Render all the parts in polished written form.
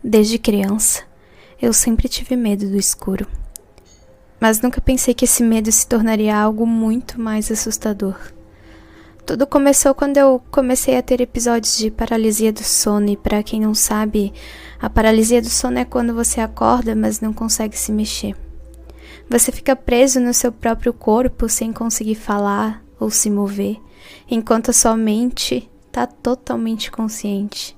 Desde criança, eu sempre tive medo do escuro. Mas nunca pensei que esse medo se tornaria algo muito mais assustador. Tudo começou quando eu comecei a ter episódios de paralisia do sono, e para quem não sabe, a paralisia do sono é quando você acorda, mas não consegue se mexer. Você fica preso no seu próprio corpo sem conseguir falar ou se mover, enquanto a sua mente está totalmente consciente.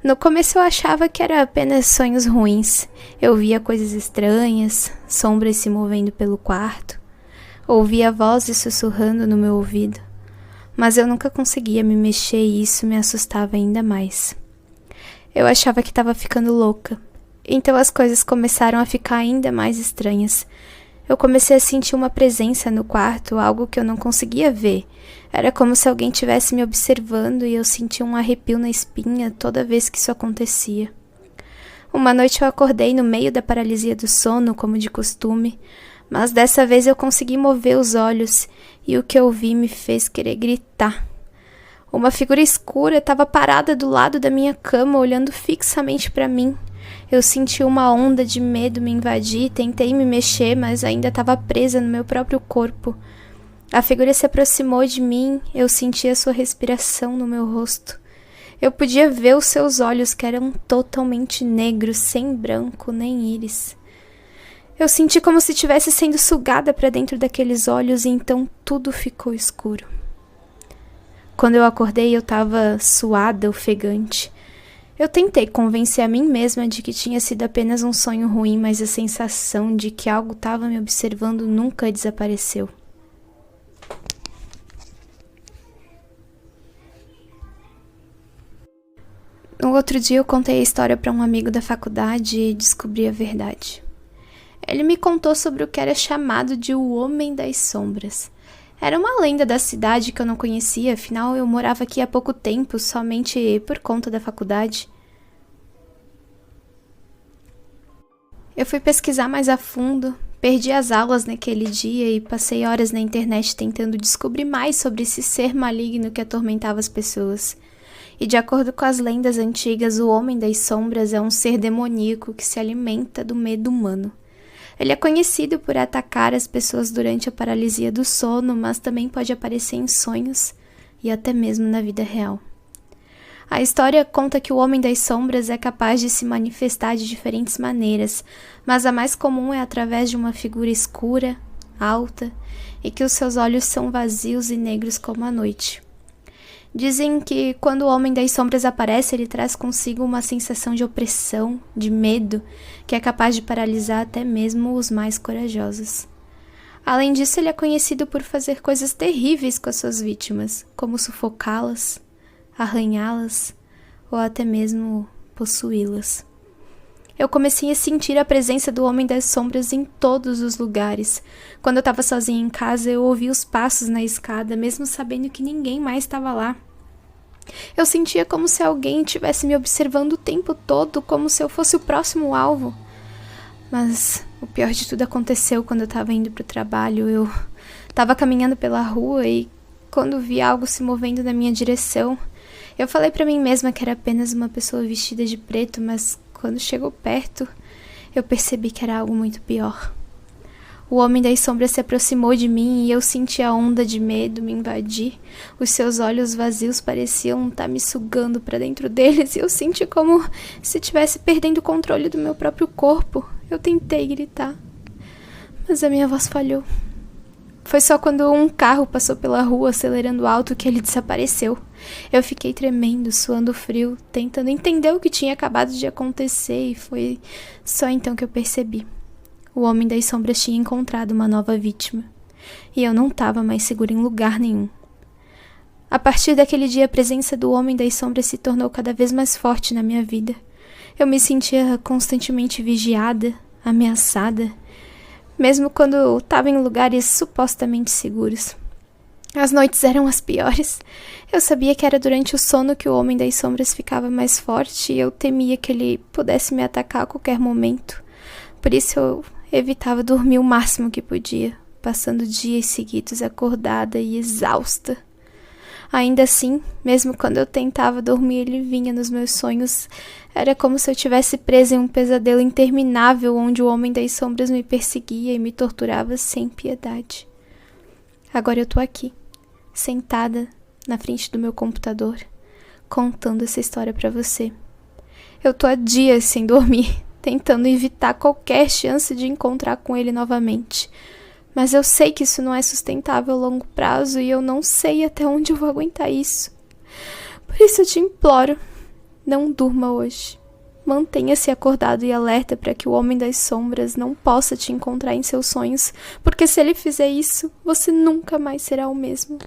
No começo eu achava que era apenas sonhos ruins. Eu via coisas estranhas, sombras se movendo pelo quarto, ouvia vozes sussurrando no meu ouvido, mas eu nunca conseguia me mexer e isso me assustava ainda mais. Eu achava que estava ficando louca, então as coisas começaram a ficar ainda mais estranhas. Eu comecei a sentir uma presença no quarto, algo que eu não conseguia ver. Era como se alguém estivesse me observando e eu sentia um arrepio na espinha toda vez que isso acontecia. Uma noite eu acordei no meio da paralisia do sono, como de costume, mas dessa vez eu consegui mover os olhos e o que eu vi me fez querer gritar. Uma figura escura estava parada do lado da minha cama, olhando fixamente para mim. Eu senti uma onda de medo me invadir, tentei me mexer, mas ainda estava presa no meu próprio corpo. A figura se aproximou de mim, eu senti a sua respiração no meu rosto. Eu podia ver os seus olhos, que eram totalmente negros, sem branco nem íris. Eu senti como se estivesse sendo sugada para dentro daqueles olhos e então tudo ficou escuro. Quando eu acordei, eu estava suada, ofegante. Eu tentei convencer a mim mesma de que tinha sido apenas um sonho ruim, mas a sensação de que algo estava me observando nunca desapareceu. No outro dia eu contei a história para um amigo da faculdade e descobri a verdade. Ele me contou sobre o que era chamado de o Homem das Sombras. Era uma lenda da cidade que eu não conhecia, afinal eu morava aqui há pouco tempo, somente por conta da faculdade. Eu fui pesquisar mais a fundo, perdi as aulas naquele dia e passei horas na internet tentando descobrir mais sobre esse ser maligno que atormentava as pessoas. E de acordo com as lendas antigas, o Homem das Sombras é um ser demoníaco que se alimenta do medo humano. Ele é conhecido por atacar as pessoas durante a paralisia do sono, mas também pode aparecer em sonhos e até mesmo na vida real. A história conta que o Homem das Sombras é capaz de se manifestar de diferentes maneiras, mas a mais comum é através de uma figura escura, alta, e que os seus olhos são vazios e negros como a noite. Dizem que quando o Homem das Sombras aparece, ele traz consigo uma sensação de opressão, de medo, que é capaz de paralisar até mesmo os mais corajosos. Além disso, ele é conhecido por fazer coisas terríveis com as suas vítimas, como sufocá-las, arranhá-las ou até mesmo possuí-las. Eu comecei a sentir a presença do Homem das Sombras em todos os lugares. Quando eu estava sozinha em casa, eu ouvi os passos na escada, mesmo sabendo que ninguém mais estava lá. Eu sentia como se alguém estivesse me observando o tempo todo, como se eu fosse o próximo alvo. Mas o pior de tudo aconteceu quando eu estava indo para o trabalho. Eu estava caminhando pela rua e quando vi algo se movendo na minha direção, eu falei para mim mesma que era apenas uma pessoa vestida de preto, mas quando chegou perto, eu percebi que era algo muito pior. O Homem das Sombras se aproximou de mim e eu senti a onda de medo me invadir. Os seus olhos vazios pareciam estar me sugando para dentro deles e eu senti como se estivesse perdendo o controle do meu próprio corpo. Eu tentei gritar, mas a minha voz falhou. Foi só quando um carro passou pela rua acelerando alto que ele desapareceu. Eu fiquei tremendo, suando frio, tentando entender o que tinha acabado de acontecer e foi só então que eu percebi. O Homem das Sombras tinha encontrado uma nova vítima e eu não estava mais segura em lugar nenhum. A partir daquele dia, a presença do Homem das Sombras se tornou cada vez mais forte na minha vida. Eu me sentia constantemente vigiada, ameaçada, mesmo quando eu estava em lugares supostamente seguros. As noites eram as piores. Eu sabia que era durante o sono que o Homem das Sombras ficava mais forte e eu temia que ele pudesse me atacar a qualquer momento. Por isso eu evitava dormir o máximo que podia, passando dias seguidos acordada e exausta. Ainda assim, mesmo quando eu tentava dormir, ele vinha nos meus sonhos. Era como se eu tivesse presa em um pesadelo interminável onde o Homem das Sombras me perseguia e me torturava sem piedade. Agora eu tô aqui, sentada na frente do meu computador, contando essa história pra você. Eu tô há dias sem dormir, tentando evitar qualquer chance de encontrar com ele novamente. Mas eu sei que isso não é sustentável a longo prazo e eu não sei até onde eu vou aguentar isso. Por isso eu te imploro, não durma hoje. Mantenha-se acordado e alerta para que o Homem das Sombras não possa te encontrar em seus sonhos, porque se ele fizer isso, você nunca mais será o mesmo.